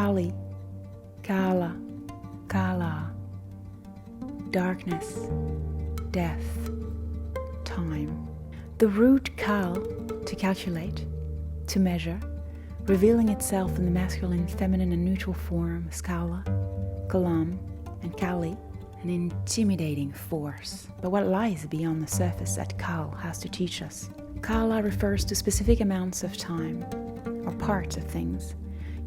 Kālī, Kāla, Kāla. Darkness, death, time. The root Kāl, to calculate, to measure, revealing itself in the masculine, feminine and neutral forms Kāla, Kālam and Kālī, an intimidating force. But what lies beyond the surface that Kāl has to teach us? Kāla refers to specific amounts of time, or parts of things,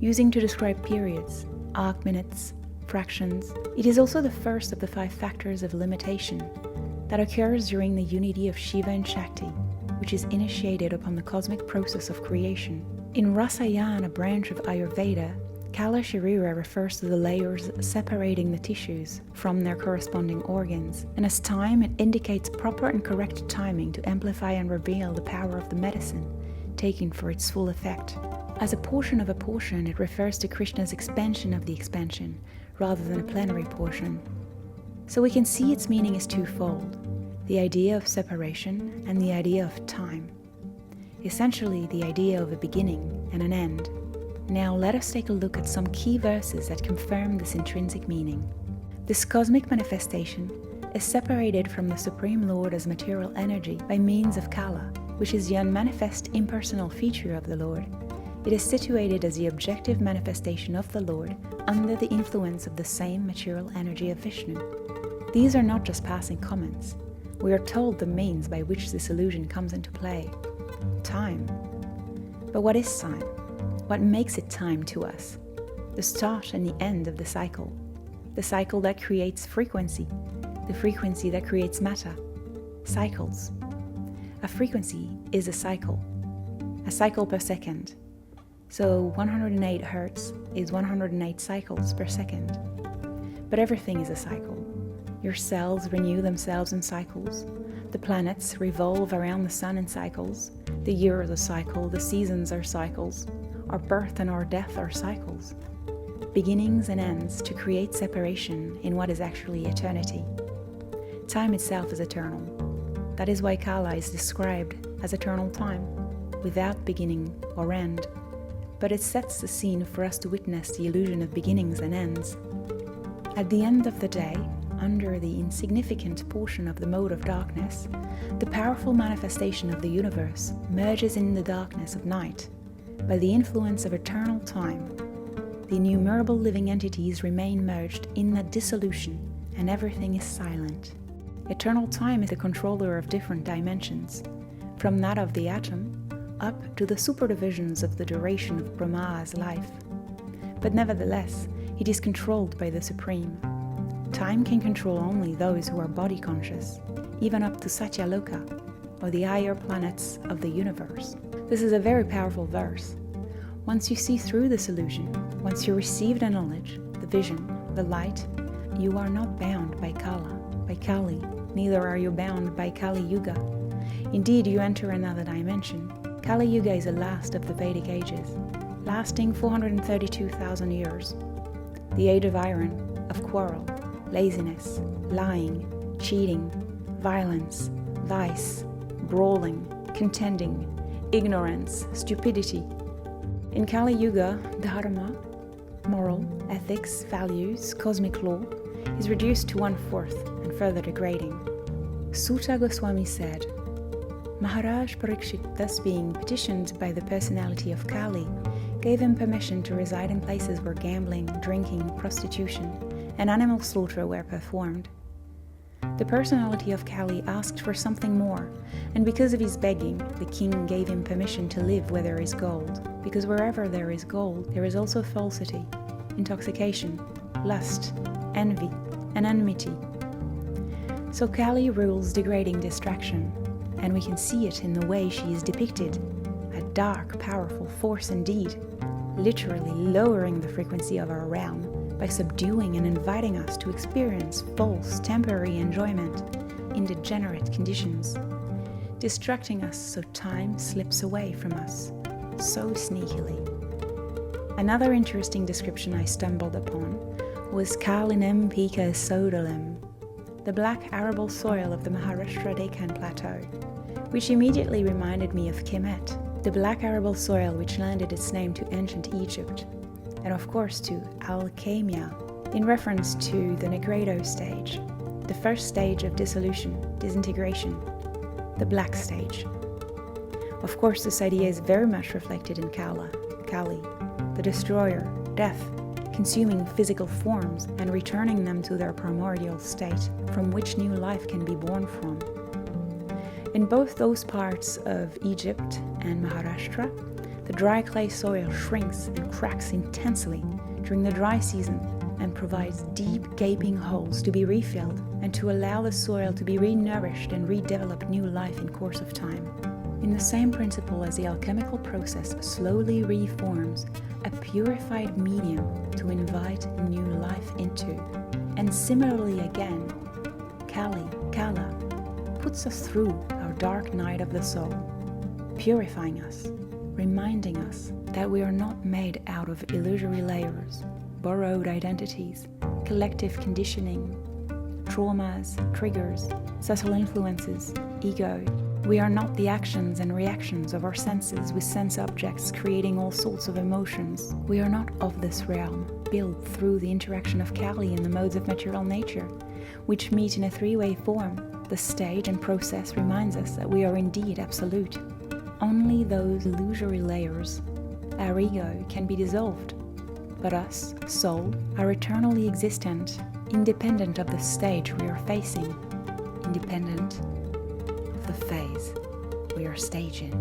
using to describe periods, arc minutes, fractions. It is also the first of the 5 factors of limitation that occurs during the unity of Shiva and Shakti, which is initiated upon the cosmic process of creation. In Rasayana, a branch of Ayurveda, Kāla Sharira refers to the layers separating the tissues from their corresponding organs, and as time, it indicates proper and correct timing to amplify and reveal the power of the medicine taken for its full effect. As a portion of a portion, it refers to Krishna's expansion of the expansion, rather than a plenary portion. So we can see its meaning is twofold, the idea of separation and the idea of time. Essentially, the idea of a beginning and an end. Now let us take a look at some key verses that confirm this intrinsic meaning. This cosmic manifestation is separated from the Supreme Lord as material energy by means of Kāla, which is the unmanifest impersonal feature of the Lord. It is situated as the objective manifestation of the Lord under the influence of the same material energy of Vishnu. These are not just passing comments. We are told the means by which this illusion comes into play. Time. But what is time? What makes it time to us? The start and the end of the cycle that creates frequency, the frequency that creates matter. Cycles. A frequency is a cycle per second. So 108 Hertz is 108 cycles per second. But everything is a cycle. Your cells renew themselves in cycles. The planets revolve around the sun in cycles. The year is a cycle, the seasons are cycles. Our birth and our death are cycles. Beginnings and ends to create separation in what is actually eternity. Time itself is eternal. That is why Kāla is described as eternal time, without beginning or end. But it sets the scene for us to witness the illusion of beginnings and ends. At the end of the day, under the insignificant portion of the mode of darkness, the powerful manifestation of the universe merges in the darkness of night. By the influence of eternal time, the innumerable living entities remain merged in that dissolution, and everything is silent. Eternal time is the controller of different dimensions, from that of the atom up to the superdivisions of the duration of Brahma's life. But nevertheless, it is controlled by the Supreme. Time can control only those who are body conscious, even up to Satyaloka, or the higher planets of the universe. This is a very powerful verse. Once you see through this illusion, once you receive the knowledge, the vision, the light, you are not bound by Kāla, by Kālī, neither are you bound by Kāli Yuga. Indeed, you enter another dimension. Kāli Yuga is the last of the Vedic ages, lasting 432,000 years. The age of iron, of quarrel, laziness, lying, cheating, violence, vice, brawling, contending, ignorance, stupidity. In Kāli Yuga, dharma, moral, ethics, values, cosmic law, is reduced to 1/4 and further degrading. Sutta Goswami said, Maharaj Parikshit, thus being petitioned by the personality of Kālī, gave him permission to reside in places where gambling, drinking, prostitution, and animal slaughter were performed. The personality of Kālī asked for something more, and because of his begging, the king gave him permission to live where there is gold, because wherever there is gold, there is also falsity, intoxication, lust, envy, and enmity. So Kālī rules degrading distraction, and we can see it in the way she is depicted, a dark, powerful force indeed, literally lowering the frequency of our realm by subduing and inviting us to experience false, temporary enjoyment in degenerate conditions, distracting us so time slips away from us, so sneakily. Another interesting description I stumbled upon was Kalinem Pika Sodalem, the black arable soil of the Maharashtra Deccan Plateau, which immediately reminded me of Kemet, the black arable soil which lended its name to ancient Egypt. and of course to alchemia, in reference to the Negredo stage, the first stage of dissolution, disintegration, the black stage. Of course, this idea is very much reflected in Kāla, Kālī, the destroyer, death, consuming physical forms and returning them to their primordial state, from which new life can be born from. In both those parts of Egypt and Maharashtra, the dry clay soil shrinks and cracks intensely during the dry season and provides deep gaping holes to be refilled and to allow the soil to be renourished and redevelop new life in course of time. In the same principle as the alchemical process slowly reforms a purified medium to invite new life into. And similarly again, Kāla puts us through our dark night of the soul, purifying us, reminding us that we are not made out of illusory layers, borrowed identities, collective conditioning, traumas, triggers, subtle influences, ego. We are not the actions and reactions of our senses with sense objects creating all sorts of emotions. We are not of this realm, built through the interaction of Kālī and the modes of material nature, which meet in a three-way form. The stage and process reminds us that we are indeed absolute. Only those illusory layers, our ego, can be dissolved. But us, soul, are eternally existent, independent of the stage we are facing, independent of the phase we are staging.